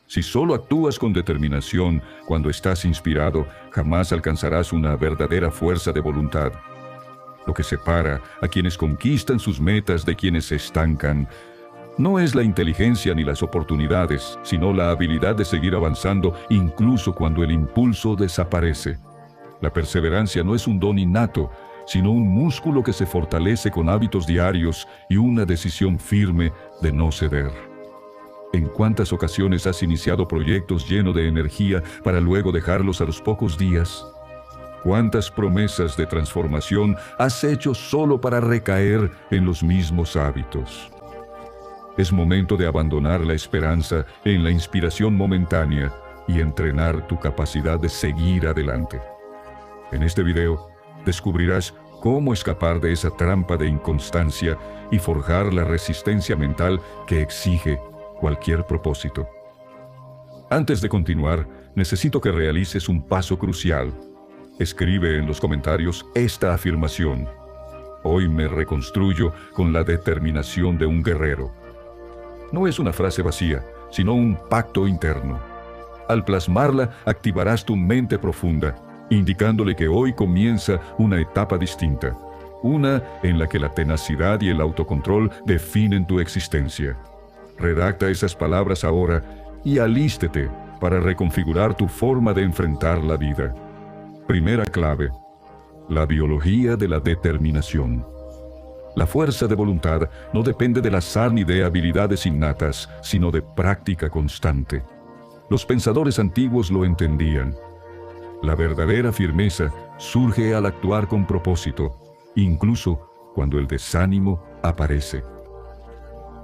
Si solo actúas con determinación cuando estás inspirado, jamás alcanzarás una verdadera fuerza de voluntad. Lo que separa a quienes conquistan sus metas de quienes se estancan no es la inteligencia ni las oportunidades, sino la habilidad de seguir avanzando incluso cuando el impulso desaparece. La perseverancia no es un don innato, sino un músculo que se fortalece con hábitos diarios y una decisión firme de no ceder. ¿En cuántas ocasiones has iniciado proyectos llenos de energía para luego dejarlos a los pocos días? ¿Cuántas promesas de transformación has hecho solo para recaer en los mismos hábitos? Es momento de abandonar la esperanza en la inspiración momentánea y entrenar tu capacidad de seguir adelante. En este video, descubrirás cómo escapar de esa trampa de inconstancia y forjar la resistencia mental que exige cualquier propósito. Antes de continuar, necesito que realices un paso crucial. Escribe en los comentarios esta afirmación: hoy me reconstruyo con la determinación de un guerrero. No es una frase vacía, sino un pacto interno. Al plasmarla, activarás tu mente profunda, indicándole que hoy comienza una etapa distinta, una en la que la tenacidad y el autocontrol definen tu existencia. Redacta esas palabras ahora y alístete para reconfigurar tu forma de enfrentar la vida. Primera clave: la biología de la determinación. La fuerza de voluntad no depende del azar ni de habilidades innatas, sino de práctica constante. Los pensadores antiguos lo entendían. La verdadera firmeza surge al actuar con propósito, incluso cuando el desánimo aparece.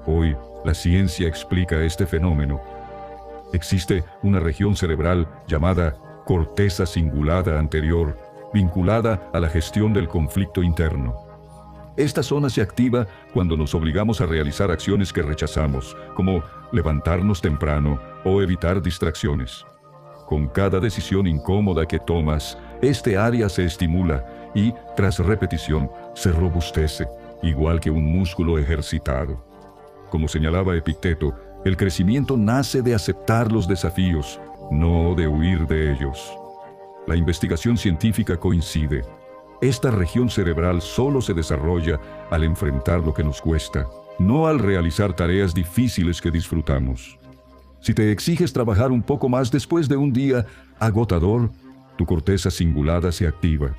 Hoy, la ciencia explica este fenómeno. Existe una región cerebral llamada corteza cingulada anterior, vinculada a la gestión del conflicto interno. Esta zona se activa cuando nos obligamos a realizar acciones que rechazamos, como levantarnos temprano o evitar distracciones. Con cada decisión incómoda que tomas, este área se estimula y, tras repetición, se robustece, igual que un músculo ejercitado. Como señalaba Epicteto, el crecimiento nace de aceptar los desafíos, no de huir de ellos. La investigación científica coincide. Esta región cerebral solo se desarrolla al enfrentar lo que nos cuesta, no al realizar tareas difíciles que disfrutamos. Si te exiges trabajar un poco más después de un día agotador, tu corteza cingulada se activa.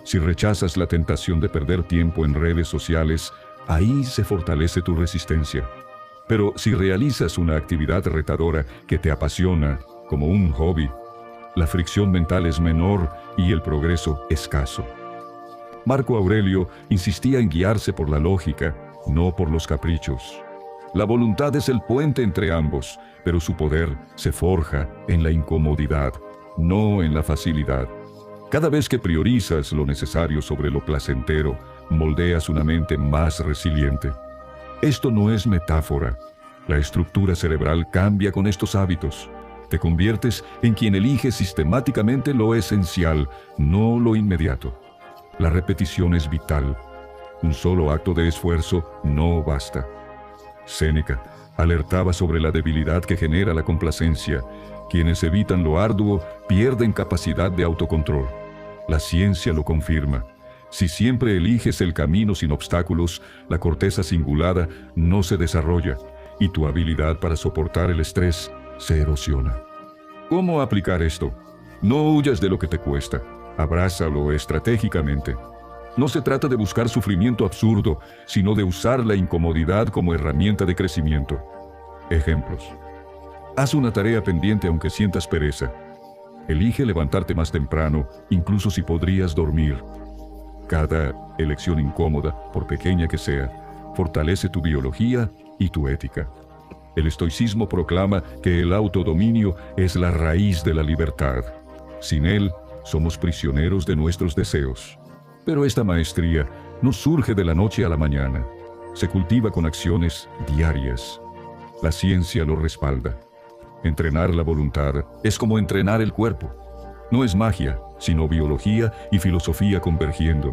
Si rechazas la tentación de perder tiempo en redes sociales, ahí se fortalece tu resistencia. Pero si realizas una actividad retadora que te apasiona, como un hobby, la fricción mental es menor y el progreso escaso. Marco Aurelio insistía en guiarse por la lógica, no por los caprichos. La voluntad es el puente entre ambos, pero su poder se forja en la incomodidad, no en la facilidad. Cada vez que priorizas lo necesario sobre lo placentero, moldeas una mente más resiliente. Esto no es metáfora. La estructura cerebral cambia con estos hábitos. Te conviertes en quien elige sistemáticamente lo esencial, no lo inmediato. La repetición es vital. Un solo acto de esfuerzo no basta. Séneca alertaba sobre la debilidad que genera la complacencia. Quienes evitan lo arduo pierden capacidad de autocontrol. La ciencia lo confirma. Si siempre eliges el camino sin obstáculos, la corteza cingulada no se desarrolla y tu habilidad para soportar el estrés se erosiona. ¿Cómo aplicar esto? No huyas de lo que te cuesta. Abrázalo estratégicamente. No se trata de buscar sufrimiento absurdo, sino de usar la incomodidad como herramienta de crecimiento. Ejemplos. Haz una tarea pendiente aunque sientas pereza. Elige levantarte más temprano, incluso si podrías dormir. Cada elección incómoda, por pequeña que sea, fortalece tu biología y tu ética. El estoicismo proclama que el autodominio es la raíz de la libertad. Sin él, somos prisioneros de nuestros deseos. Pero esta maestría no surge de la noche a la mañana. Se cultiva con acciones diarias. La ciencia lo respalda. Entrenar la voluntad es como entrenar el cuerpo. No es magia, sino biología y filosofía convergiendo.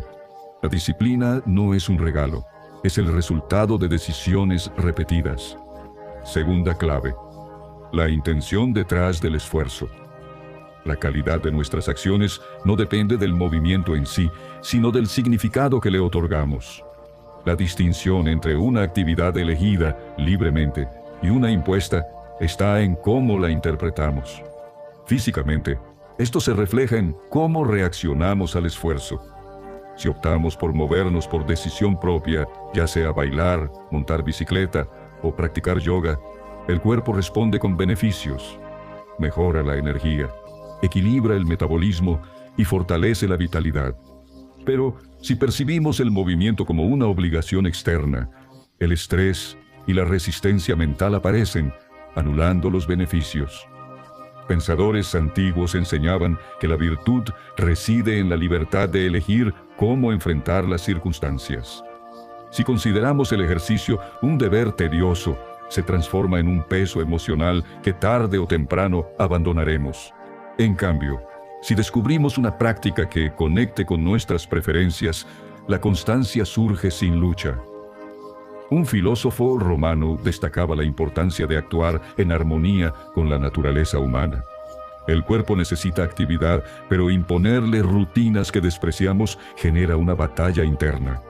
La disciplina no es un regalo, es el resultado de decisiones repetidas. Segunda clave: la intención detrás del esfuerzo. La calidad de nuestras acciones no depende del movimiento en sí, sino del significado que le otorgamos. La distinción entre una actividad elegida libremente y una impuesta está en cómo la interpretamos. Físicamente, esto se refleja en cómo reaccionamos al esfuerzo. Si optamos por movernos por decisión propia, ya sea bailar, montar bicicleta o practicar yoga, el cuerpo responde con beneficios. Mejora la energía, equilibra el metabolismo y fortalece la vitalidad. Pero si percibimos el movimiento como una obligación externa, el estrés y la resistencia mental aparecen, anulando los beneficios. Pensadores antiguos enseñaban que la virtud reside en la libertad de elegir cómo enfrentar las circunstancias. Si consideramos el ejercicio un deber tedioso, se transforma en un peso emocional que tarde o temprano abandonaremos. En cambio, si descubrimos una práctica que conecte con nuestras preferencias, la constancia surge sin lucha. Un filósofo romano destacaba la importancia de actuar en armonía con la naturaleza humana. El cuerpo necesita actividad, pero imponerle rutinas que despreciamos genera una batalla interna.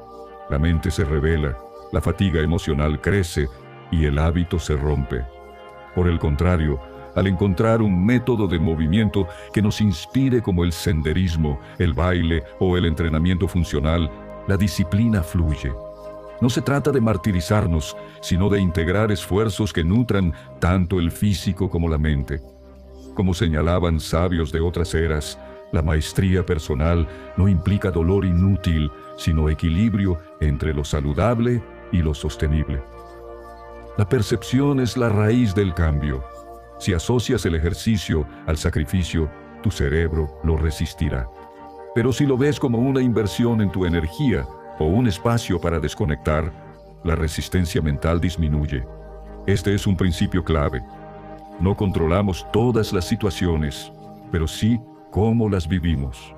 La mente se revela, la fatiga emocional crece y el hábito se rompe. Por el contrario, al encontrar un método de movimiento que nos inspire como el senderismo, el baile o el entrenamiento funcional, la disciplina fluye. No se trata de martirizarnos, sino de integrar esfuerzos que nutran tanto el físico como la mente. Como señalaban sabios de otras eras, la maestría personal no implica dolor inútil, sino equilibrio entre lo saludable y lo sostenible. La percepción es la raíz del cambio. Si asocias el ejercicio al sacrificio, tu cerebro lo resistirá. Pero si lo ves como una inversión en tu energía o un espacio para desconectar, la resistencia mental disminuye. Este es un principio clave. No controlamos todas las situaciones, pero sí cómo las vivimos.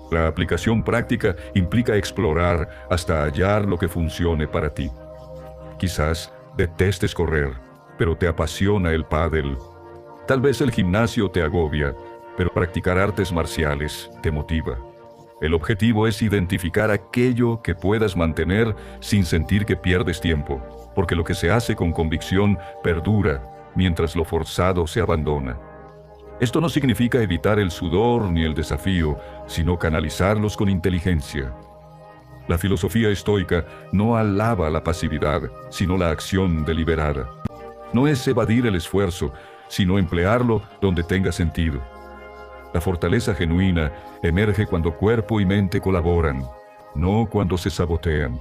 La aplicación práctica implica explorar hasta hallar lo que funcione para ti. Quizás detestes correr, pero te apasiona el pádel. Tal vez el gimnasio te agobia, pero practicar artes marciales te motiva. El objetivo es identificar aquello que puedas mantener sin sentir que pierdes tiempo, porque lo que se hace con convicción perdura, mientras lo forzado se abandona. Esto no significa evitar el sudor ni el desafío, sino canalizarlos con inteligencia. La filosofía estoica no alaba la pasividad, sino la acción deliberada. No es evadir el esfuerzo, sino emplearlo donde tenga sentido. La fortaleza genuina emerge cuando cuerpo y mente colaboran, no cuando se sabotean.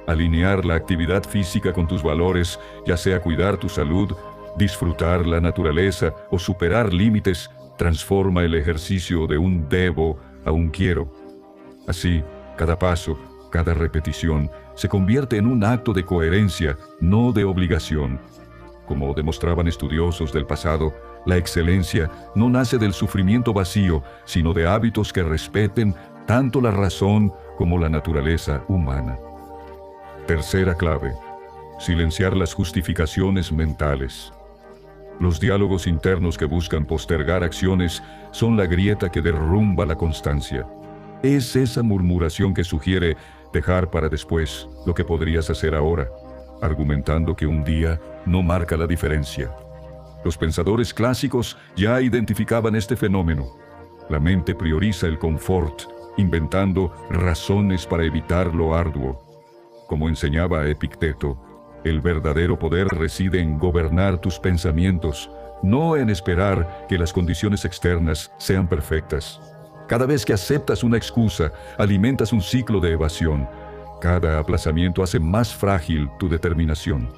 Alinear la actividad física con tus valores, ya sea cuidar tu salud, disfrutar la naturaleza o superar límites, transforma el ejercicio de un debo a un quiero. Así, cada paso, cada repetición, se convierte en un acto de coherencia, no de obligación. Como demostraban estudiosos del pasado, la excelencia no nace del sufrimiento vacío, sino de hábitos que respeten tanto la razón como la naturaleza humana. Tercera clave: silenciar las justificaciones mentales. Los diálogos internos que buscan postergar acciones son la grieta que derrumba la constancia. Es esa murmuración que sugiere dejar para después lo que podrías hacer ahora, argumentando que un día no marca la diferencia. Los pensadores clásicos ya identificaban este fenómeno. La mente prioriza el confort, inventando razones para evitar lo arduo. Como enseñaba Epicteto, el verdadero poder reside en gobernar tus pensamientos, no en esperar que las condiciones externas sean perfectas. Cada vez que aceptas una excusa, alimentas un ciclo de evasión. Cada aplazamiento hace más frágil tu determinación.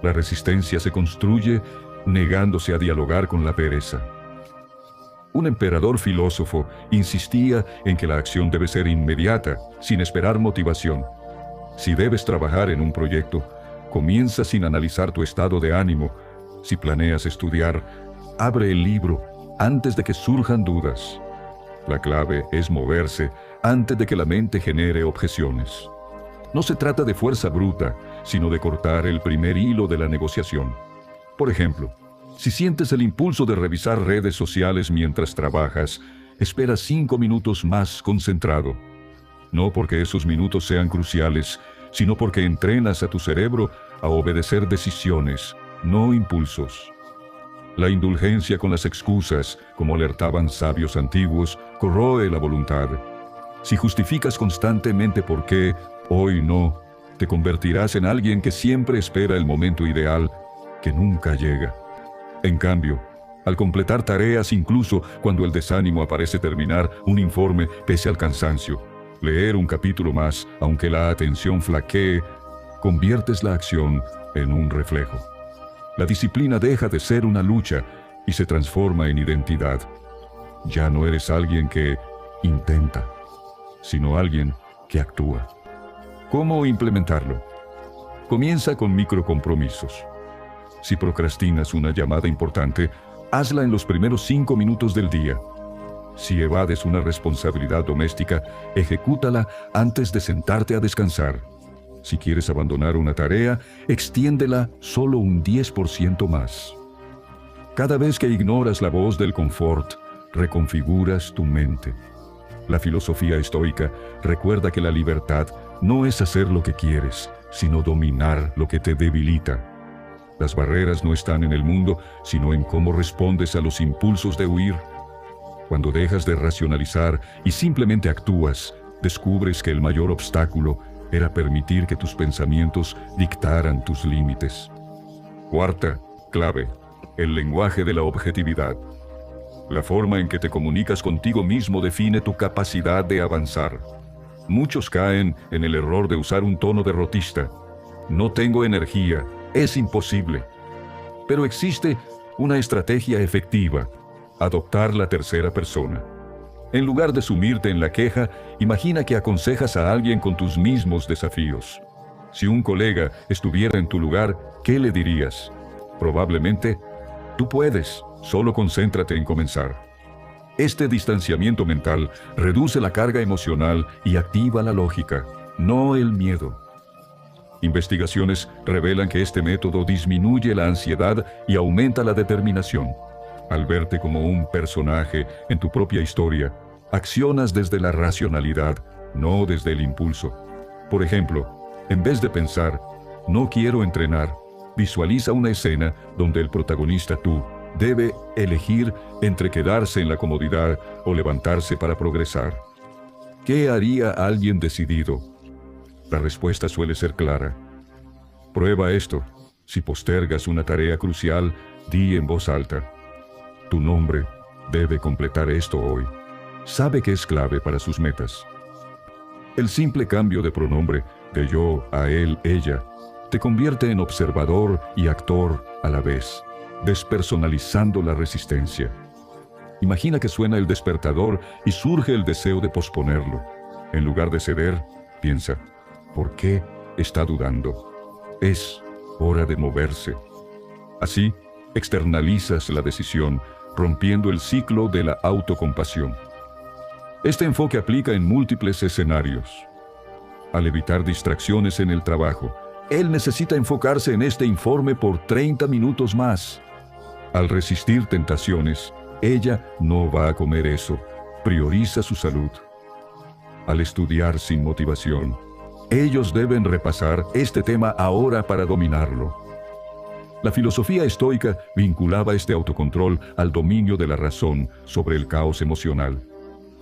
La resistencia se construye negándose a dialogar con la pereza. Un emperador filósofo insistía en que la acción debe ser inmediata, sin esperar motivación. Si debes trabajar en un proyecto, comienza sin analizar tu estado de ánimo. Si planeas estudiar, abre el libro antes de que surjan dudas. La clave es moverse antes de que la mente genere objeciones. No se trata de fuerza bruta, sino de cortar el primer hilo de la negociación. Por ejemplo, Si sientes el impulso de revisar redes sociales mientras trabajas, espera 5 minutos más concentrado. No porque esos minutos sean cruciales, sino porque entrenas a tu cerebro a obedecer decisiones, no impulsos. La indulgencia con las excusas, como alertaban sabios antiguos, corroe la voluntad. Si justificas constantemente por qué, hoy no, te convertirás en alguien que siempre espera el momento ideal, que nunca llega. En cambio, al completar tareas incluso cuando el desánimo aparece terminar un informe pese al cansancio, leer un capítulo más, aunque la atención flaquee, conviertes la acción en un reflejo. La disciplina deja de ser una lucha y se transforma en identidad. Ya no eres alguien que intenta, sino alguien que actúa. ¿Cómo implementarlo? Comienza con microcompromisos. Si procrastinas una llamada importante, hazla en los primeros 5 minutos del día. Si evades una responsabilidad doméstica, ejecútala antes de sentarte a descansar. Si quieres abandonar una tarea, extiéndela solo un 10% más. Cada vez que ignoras la voz del confort, reconfiguras tu mente. La filosofía estoica recuerda que la libertad no es hacer lo que quieres, sino dominar lo que te debilita. Las barreras no están en el mundo, sino en cómo respondes a los impulsos de huir. Cuando dejas de racionalizar y simplemente actúas, descubres que el mayor obstáculo era permitir que tus pensamientos dictaran tus límites. Cuarta clave: el lenguaje de la objetividad. La forma en que te comunicas contigo mismo define tu capacidad de avanzar. Muchos caen en el error de usar un tono derrotista. No tengo energía, es imposible. Pero existe una estrategia efectiva: adoptar la tercera persona. En lugar de sumirte en la queja, imagina que aconsejas a alguien con tus mismos desafíos. Si un colega estuviera en tu lugar, ¿qué le dirías? Probablemente, tú puedes, solo concéntrate en comenzar. Este distanciamiento mental reduce la carga emocional y activa la lógica, no el miedo. Investigaciones revelan que este método disminuye la ansiedad y aumenta la determinación. Al verte como un personaje en tu propia historia, accionas desde la racionalidad, no desde el impulso. Por ejemplo, en vez de pensar, no quiero entrenar, visualiza una escena donde el protagonista, tú, debe elegir entre quedarse en la comodidad o levantarse para progresar. ¿Qué haría alguien decidido? La respuesta suele ser clara. Prueba esto. Si postergas una tarea crucial, di en voz alta: tu nombre debe completar esto hoy. Sabe que es clave para sus metas. El simple cambio de pronombre de yo a él, ella, te convierte en observador y actor a la vez, despersonalizando la resistencia. Imagina que suena el despertador y surge el deseo de posponerlo. En lugar de ceder, piensa: ¿por qué está dudando? Es hora de moverse. Así, externalizas la decisión, rompiendo el ciclo de la autocompasión. Este enfoque aplica en múltiples escenarios. Al evitar distracciones en el trabajo, él necesita enfocarse en este informe por 30 minutos más. Al resistir tentaciones, ella no va a comer eso. Prioriza su salud. Al estudiar sin motivación, ellos deben repasar este tema ahora para dominarlo. La filosofía estoica vinculaba este autocontrol al dominio de la razón sobre el caos emocional.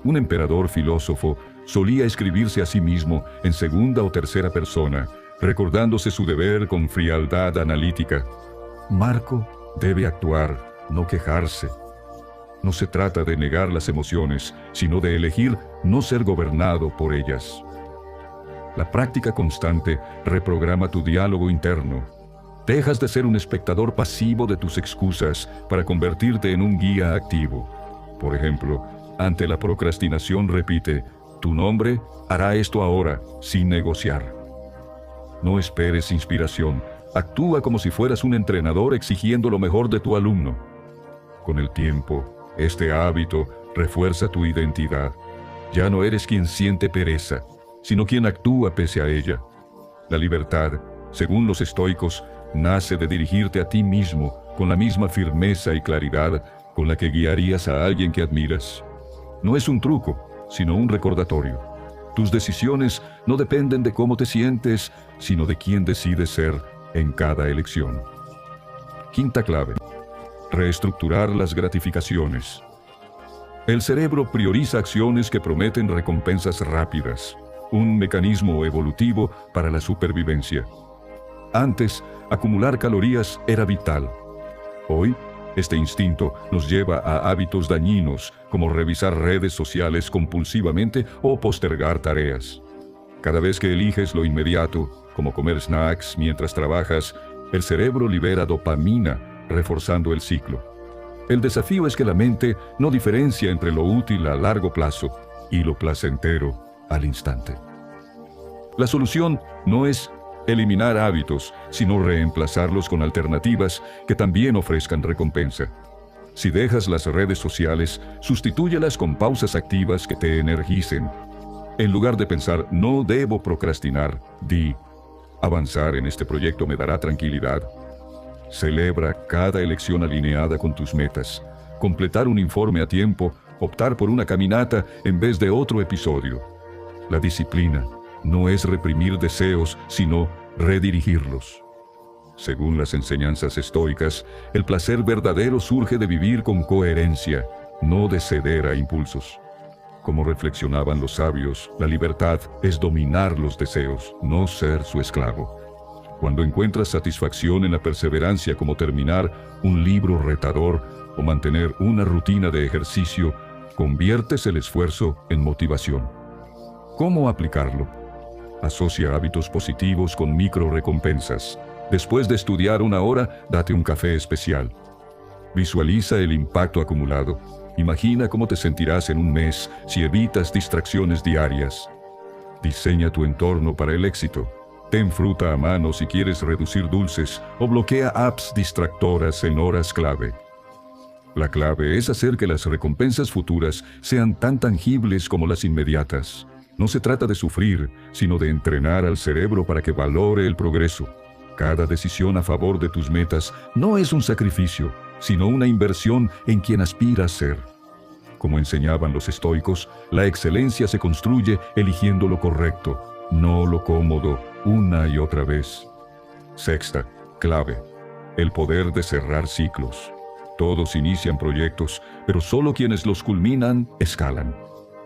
Un emperador filósofo solía escribirse a sí mismo en segunda o tercera persona, recordándose su deber con frialdad analítica. Marco debe actuar, no quejarse. No se trata de negar las emociones, sino de elegir no ser gobernado por ellas. La práctica constante reprograma tu diálogo interno. Dejas de ser un espectador pasivo de tus excusas para convertirte en un guía activo. Por ejemplo, ante la procrastinación repite: tu nombre hará esto ahora, sin negociar. No esperes inspiración. Actúa como si fueras un entrenador exigiendo lo mejor de tu alumno. Con el tiempo, este hábito refuerza tu identidad. Ya no eres quien siente pereza, sino quien actúa pese a ella. La libertad, según los estoicos, nace de dirigirte a ti mismo, con la misma firmeza y claridad con la que guiarías a alguien que admiras. No es un truco, sino un recordatorio. Tus decisiones no dependen de cómo te sientes, sino de quién decides ser en cada elección. Quinta clave: reestructurar las gratificaciones. El cerebro prioriza acciones que prometen recompensas rápidas, un mecanismo evolutivo para la supervivencia. Antes, acumular calorías era vital. Hoy, este instinto nos lleva a hábitos dañinos, como revisar redes sociales compulsivamente o postergar tareas. Cada vez que eliges lo inmediato, como comer snacks mientras trabajas, el cerebro libera dopamina, reforzando el ciclo. El desafío es que la mente no diferencia entre lo útil a largo plazo y lo placentero al instante. La solución no es eliminar hábitos, sino reemplazarlos con alternativas que también ofrezcan recompensa. Si dejas las redes sociales, sustitúyelas con pausas activas que te energicen. En lugar de pensar, no debo procrastinar, di, avanzar en este proyecto me dará tranquilidad. Celebra cada elección alineada con tus metas. Completar un informe a tiempo, optar por una caminata en vez de otro episodio. La disciplina no es reprimir deseos, sino redirigirlos. Según las enseñanzas estoicas, el placer verdadero surge de vivir con coherencia, no de ceder a impulsos. Como reflexionaban los sabios, la libertad es dominar los deseos, no ser su esclavo. Cuando encuentras satisfacción en la perseverancia, como terminar un libro retador o mantener una rutina de ejercicio, conviertes el esfuerzo en motivación. ¿Cómo aplicarlo? Asocia hábitos positivos con micro recompensas. Después de estudiar 1 hora, date un café especial. Visualiza el impacto acumulado. Imagina cómo te sentirás en un mes si evitas distracciones diarias. Diseña tu entorno para el éxito. Ten fruta a mano si quieres reducir dulces o bloquea apps distractoras en horas clave. La clave es hacer que las recompensas futuras sean tan tangibles como las inmediatas. No se trata de sufrir, sino de entrenar al cerebro para que valore el progreso. Cada decisión a favor de tus metas no es un sacrificio, sino una inversión en quien aspiras a ser. Como enseñaban los estoicos, la excelencia se construye eligiendo lo correcto, no lo cómodo, una y otra vez. Sexta clave: el poder de cerrar ciclos. Todos inician proyectos, pero solo quienes los culminan escalan.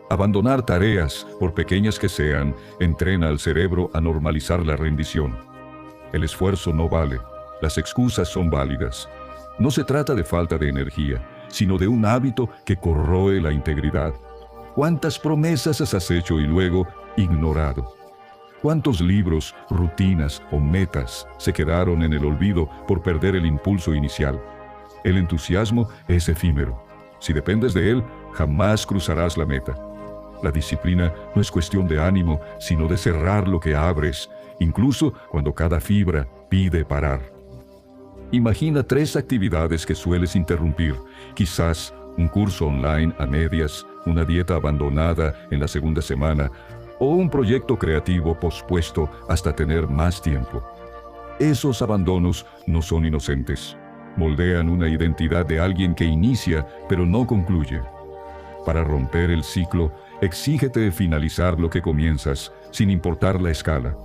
Abandonar tareas, por pequeñas que sean, entrena al cerebro a normalizar la rendición. El esfuerzo no vale, las excusas son válidas. No se trata de falta de energía, sino de un hábito que corroe la integridad. ¿Cuántas promesas has hecho y luego ignorado? ¿Cuántos libros, rutinas o metas se quedaron en el olvido por perder el impulso inicial? El entusiasmo es efímero. Si dependes de él, jamás cruzarás la meta. La disciplina no es cuestión de ánimo, sino de cerrar lo que abres, incluso cuando cada fibra pide parar. Imagina 3 actividades que sueles interrumpir, quizás un curso online a medias, una dieta abandonada en la segunda semana, o un proyecto creativo pospuesto hasta tener más tiempo. Esos abandonos no son inocentes. Moldean una identidad de alguien que inicia, pero no concluye. Para romper el ciclo, exígete finalizar lo que comienzas, sin importar la escala.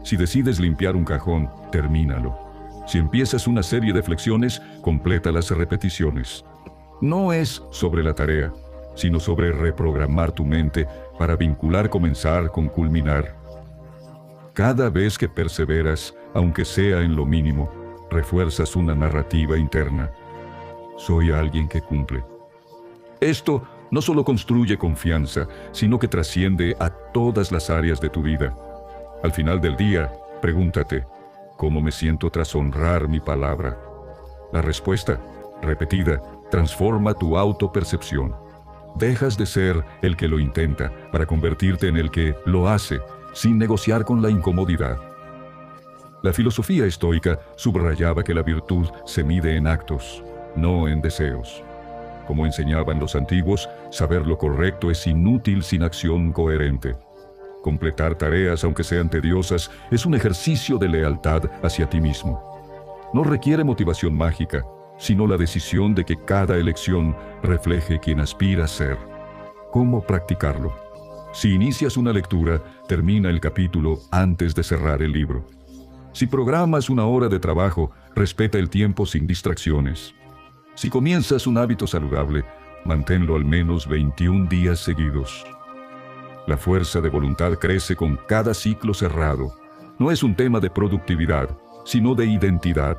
Si decides limpiar un cajón, termínalo. Si empiezas una serie de flexiones, completa las repeticiones. No es sobre la tarea, sino sobre reprogramar tu mente para vincular comenzar con culminar. Cada vez que perseveras, aunque sea en lo mínimo, refuerzas una narrativa interna. Soy alguien que cumple. Esto no solo construye confianza, sino que trasciende a todas las áreas de tu vida. Al final del día, pregúntate, ¿cómo me siento tras honrar mi palabra? La respuesta, repetida, transforma tu autopercepción. Dejas de ser el que lo intenta para convertirte en el que lo hace, sin negociar con la incomodidad. La filosofía estoica subrayaba que la virtud se mide en actos, no en deseos. Como enseñaban los antiguos, saber lo correcto es inútil sin acción coherente. Completar tareas, aunque sean tediosas, es un ejercicio de lealtad hacia ti mismo. No requiere motivación mágica, sino la decisión de que cada elección refleje quien aspira a ser. ¿Cómo practicarlo? Si inicias una lectura, termina el capítulo antes de cerrar el libro. Si programas una hora de trabajo, respeta el tiempo sin distracciones. Si comienzas un hábito saludable, manténlo al menos 21 días seguidos. La fuerza de voluntad crece con cada ciclo cerrado. No es un tema de productividad, sino de identidad.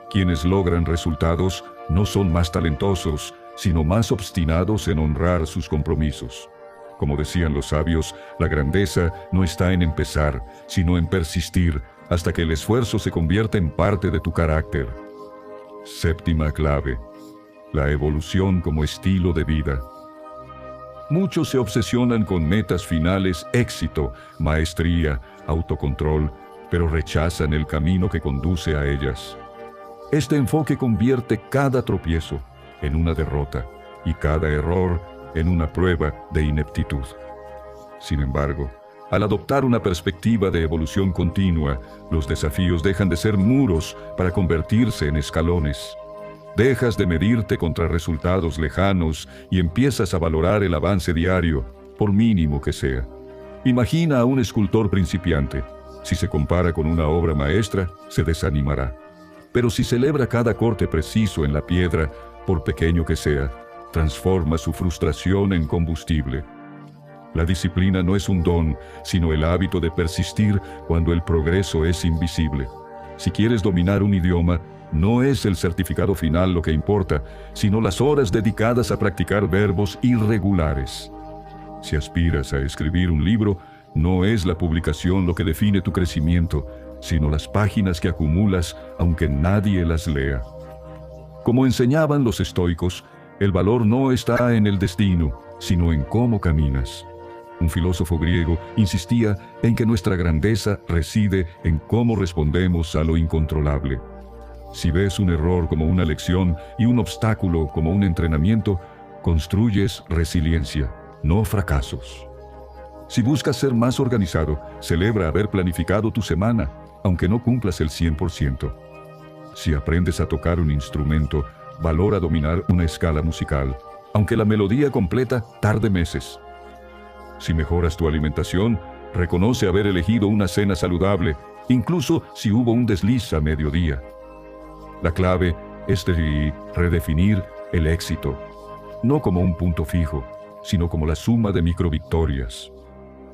Quienes logran resultados no son más talentosos, sino más obstinados en honrar sus compromisos. Como decían los sabios, la grandeza no está en empezar, sino en persistir, hasta que el esfuerzo se convierta en parte de tu carácter. Séptima clave: la evolución como estilo de vida. Muchos se obsesionan con metas finales, éxito, maestría, autocontrol, pero rechazan el camino que conduce a ellas. Este enfoque convierte cada tropiezo en una derrota y cada error en una prueba de ineptitud. Sin embargo, al adoptar una perspectiva de evolución continua, los desafíos dejan de ser muros para convertirse en escalones. Dejas de medirte contra resultados lejanos y empiezas a valorar el avance diario, por mínimo que sea. Imagina a un escultor principiante. Si se compara con una obra maestra, se desanimará. Pero si celebra cada corte preciso en la piedra, por pequeño que sea, transforma su frustración en combustible. La disciplina no es un don, sino el hábito de persistir cuando el progreso es invisible. Si quieres dominar un idioma, no es el certificado final lo que importa, sino las horas dedicadas a practicar verbos irregulares. Si aspiras a escribir un libro, no es la publicación lo que define tu crecimiento, sino las páginas que acumulas aunque nadie las lea. Como enseñaban los estoicos, el valor no está en el destino, sino en cómo caminas. Un filósofo griego insistía en que nuestra grandeza reside en cómo respondemos a lo incontrolable. Si ves un error como una lección y un obstáculo como un entrenamiento, construyes resiliencia, no fracasos. Si buscas ser más organizado, celebra haber planificado tu semana, aunque no cumplas el 100%. Si aprendes a tocar un instrumento, valora dominar una escala musical, aunque la melodía completa tarde meses. Si mejoras tu alimentación, reconoce haber elegido una cena saludable, incluso si hubo un desliz a mediodía. La clave es redefinir el éxito, no como un punto fijo, sino como la suma de microvictorias.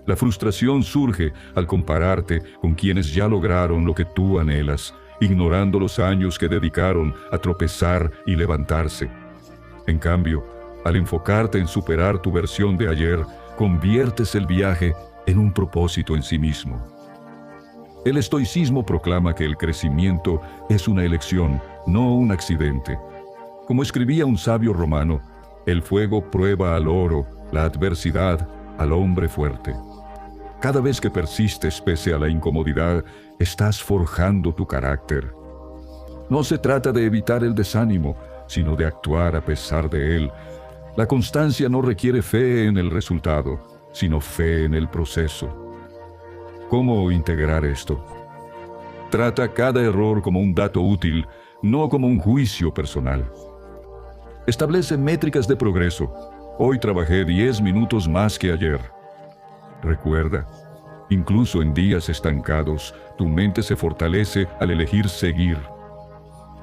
La frustración surge al compararte con quienes ya lograron lo que tú anhelas, ignorando los años que dedicaron a tropezar y levantarse. En cambio, al enfocarte en superar tu versión de ayer, conviertes el viaje en un propósito en sí mismo. El estoicismo proclama que el crecimiento es una elección, no un accidente. Como escribía un sabio romano, el fuego prueba al oro, la adversidad al hombre fuerte. Cada vez que persistes pese a la incomodidad, estás forjando tu carácter. No se trata de evitar el desánimo, sino de actuar a pesar de él. La constancia no requiere fe en el resultado, sino fe en el proceso. ¿Cómo integrar esto? Trata cada error como un dato útil, no como un juicio personal. Establece métricas de progreso. Hoy trabajé 10 minutos más que ayer. Recuerda, incluso en días estancados, tu mente se fortalece al elegir seguir.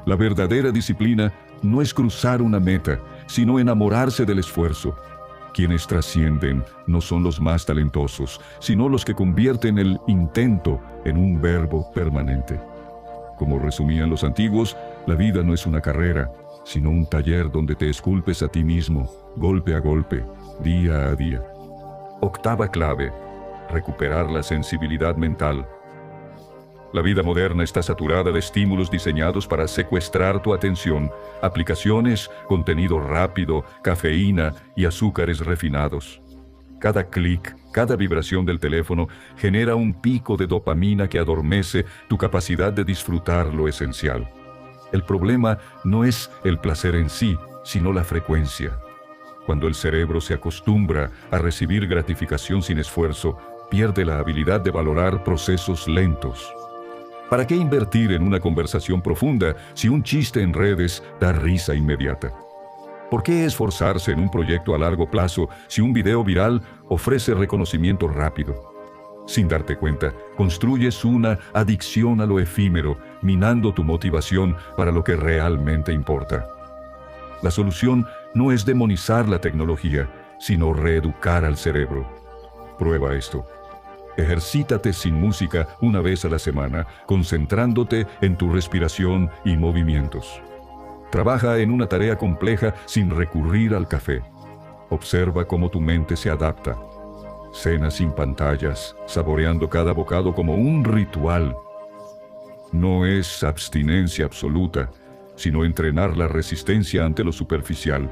La verdadera disciplina no es cruzar una meta, sino enamorarse del esfuerzo. Quienes trascienden no son los más talentosos, sino los que convierten el intento en un verbo permanente. Como resumían los antiguos, la vida no es una carrera, sino un taller donde te esculpes a ti mismo, golpe a golpe, día a día. Octava clave: recuperar la sensibilidad mental. La vida moderna está saturada de estímulos diseñados para secuestrar tu atención, aplicaciones, contenido rápido, cafeína y azúcares refinados. Cada clic, cada vibración del teléfono genera un pico de dopamina que adormece tu capacidad de disfrutar lo esencial. El problema no es el placer en sí, sino la frecuencia. Cuando el cerebro se acostumbra a recibir gratificación sin esfuerzo, pierde la habilidad de valorar procesos lentos. ¿Para qué invertir en una conversación profunda si un chiste en redes da risa inmediata? ¿Por qué esforzarse en un proyecto a largo plazo si un video viral ofrece reconocimiento rápido? Sin darte cuenta, construyes una adicción a lo efímero, minando tu motivación para lo que realmente importa. La solución no es demonizar la tecnología, sino reeducar al cerebro. Prueba esto. Ejercítate sin música una vez a la semana, concentrándote en tu respiración y movimientos. Trabaja en una tarea compleja sin recurrir al café. Observa cómo tu mente se adapta. Cena sin pantallas, saboreando cada bocado como un ritual. No es abstinencia absoluta, sino entrenar la resistencia ante lo superficial.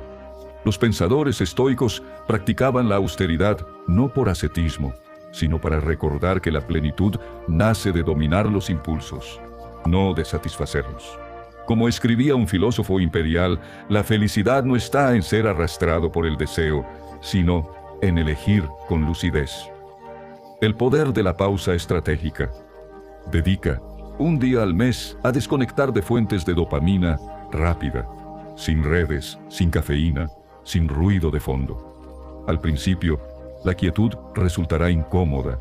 Los pensadores estoicos practicaban la austeridad no por ascetismo, sino para recordar que la plenitud nace de dominar los impulsos, no de satisfacerlos. Como escribía un filósofo imperial, la felicidad no está en ser arrastrado por el deseo, sino en elegir con lucidez. El poder de la pausa estratégica. Dedica un día al mes a desconectar de fuentes de dopamina rápida, sin redes, sin cafeína, sin ruido de fondo. Al principio, la quietud resultará incómoda,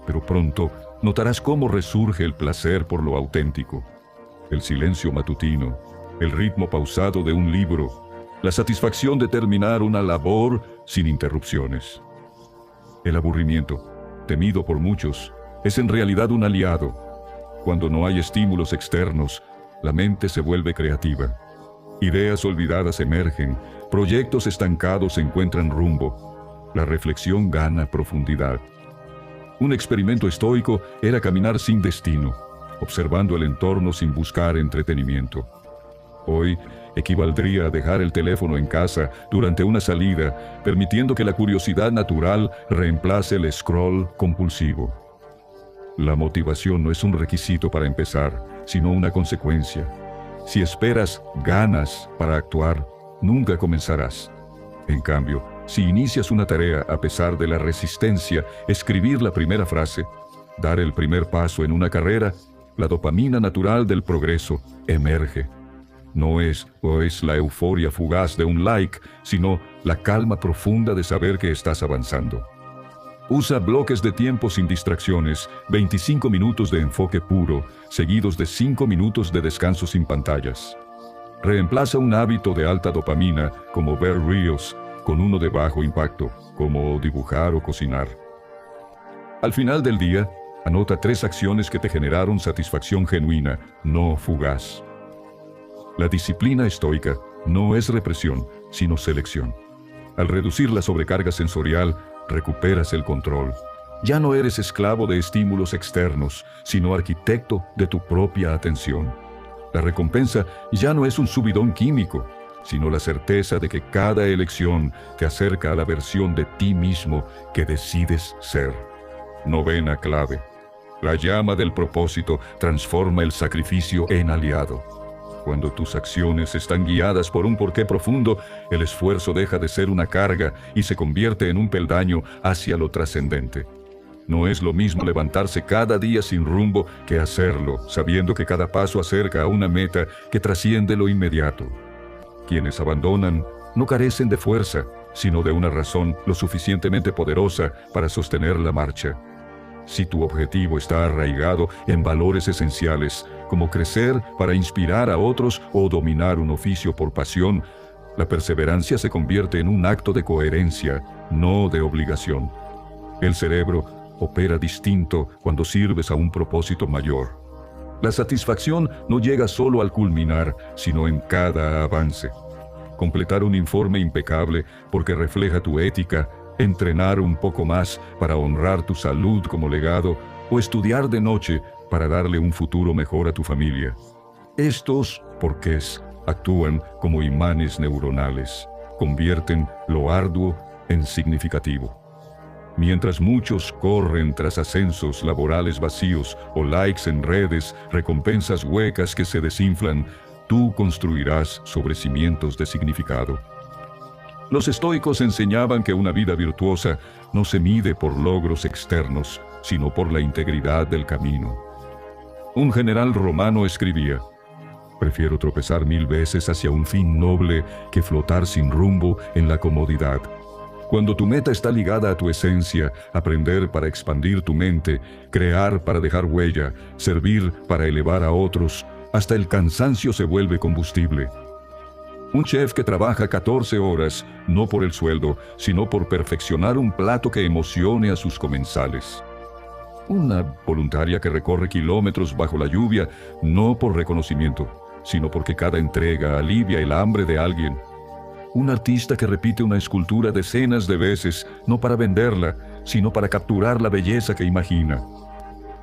pero pronto notarás cómo resurge el placer por lo auténtico. El silencio matutino, el ritmo pausado de un libro, la satisfacción de terminar una labor sin interrupciones. El aburrimiento, temido por muchos, es en realidad un aliado. Cuando no hay estímulos externos, la mente se vuelve creativa. Ideas olvidadas emergen, proyectos estancados encuentran rumbo. La reflexión gana profundidad. Un experimento estoico era caminar sin destino, observando el entorno sin buscar entretenimiento. Hoy equivaldría a dejar el teléfono en casa durante una salida, permitiendo que la curiosidad natural reemplace el scroll compulsivo. La motivación no es un requisito para empezar, sino una consecuencia. Si esperas ganas para actuar, nunca comenzarás. En cambio, si inicias una tarea a pesar de la resistencia, escribir la primera frase, dar el primer paso en una carrera, la dopamina natural del progreso emerge. No es la euforia fugaz de un like, sino la calma profunda de saber que estás avanzando. Usa bloques de tiempo sin distracciones, 25 minutos de enfoque puro, seguidos de 5 minutos de descanso sin pantallas. Reemplaza un hábito de alta dopamina, como ver reels, con uno de bajo impacto, como dibujar o cocinar. Al final del día, anota 3 acciones que te generaron satisfacción genuina, no fugaz. La disciplina estoica no es represión, sino selección. Al reducir la sobrecarga sensorial, recuperas el control. Ya no eres esclavo de estímulos externos, sino arquitecto de tu propia atención. La recompensa ya no es un subidón químico, sino la certeza de que cada elección te acerca a la versión de ti mismo que decides ser. Novena clave. La llama del propósito transforma el sacrificio en aliado. Cuando tus acciones están guiadas por un porqué profundo, el esfuerzo deja de ser una carga y se convierte en un peldaño hacia lo trascendente. No es lo mismo levantarse cada día sin rumbo que hacerlo, sabiendo que cada paso acerca a una meta que trasciende lo inmediato. Quienes abandonan no carecen de fuerza, sino de una razón lo suficientemente poderosa para sostener la marcha. Si tu objetivo está arraigado en valores esenciales, como crecer para inspirar a otros o dominar un oficio por pasión, la perseverancia se convierte en un acto de coherencia, no de obligación. El cerebro opera distinto cuando sirves a un propósito mayor. La satisfacción no llega solo al culminar, sino en cada avance. Completar un informe impecable porque refleja tu ética, entrenar un poco más para honrar tu salud como legado, o estudiar de noche para darle un futuro mejor a tu familia. Estos porqués actúan como imanes neuronales, convierten lo arduo en significativo. Mientras muchos corren tras ascensos laborales vacíos o likes en redes, recompensas huecas que se desinflan, tú construirás sobre cimientos de significado. Los estoicos enseñaban que una vida virtuosa no se mide por logros externos, sino por la integridad del camino. Un general romano escribía: prefiero tropezar 1000 veces hacia un fin noble que flotar sin rumbo en la comodidad. Cuando tu meta está ligada a tu esencia, aprender para expandir tu mente, crear para dejar huella, servir para elevar a otros, hasta el cansancio se vuelve combustible. Un chef que trabaja 14 horas, no por el sueldo, sino por perfeccionar un plato que emocione a sus comensales. Una voluntaria que recorre kilómetros bajo la lluvia, no por reconocimiento, sino porque cada entrega alivia el hambre de alguien. Un artista que repite una escultura decenas de veces, no para venderla, sino para capturar la belleza que imagina.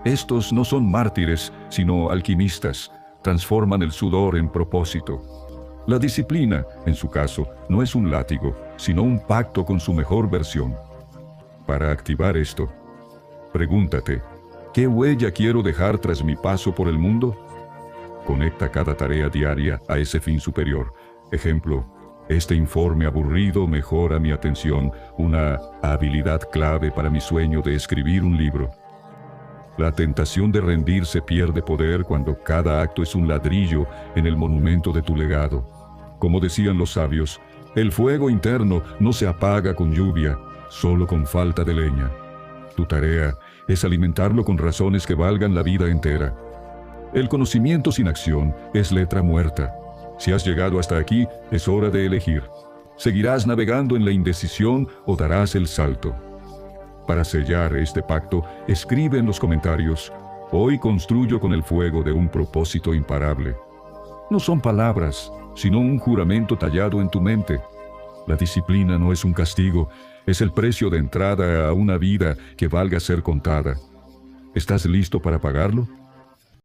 Estos no son mártires, sino alquimistas. Transforman el sudor en propósito. La disciplina, en su caso, no es un látigo, sino un pacto con su mejor versión. Para activar esto, pregúntate: ¿qué huella quiero dejar tras mi paso por el mundo? Conecta cada tarea diaria a ese fin superior. Ejemplo: este informe aburrido mejora mi atención, una habilidad clave para mi sueño de escribir un libro. La tentación de rendirse pierde poder cuando cada acto es un ladrillo en el monumento de tu legado. Como decían los sabios, el fuego interno no se apaga con lluvia, solo con falta de leña. Tu tarea es alimentarlo con razones que valgan la vida entera. El conocimiento sin acción es letra muerta. Si has llegado hasta aquí, es hora de elegir. ¿Seguirás navegando en la indecisión o darás el salto? Para sellar este pacto, escribe en los comentarios: hoy construyo con el fuego de un propósito imparable. No son palabras, sino un juramento tallado en tu mente. La disciplina no es un castigo, es el precio de entrada a una vida que valga ser contada. ¿Estás listo para pagarlo?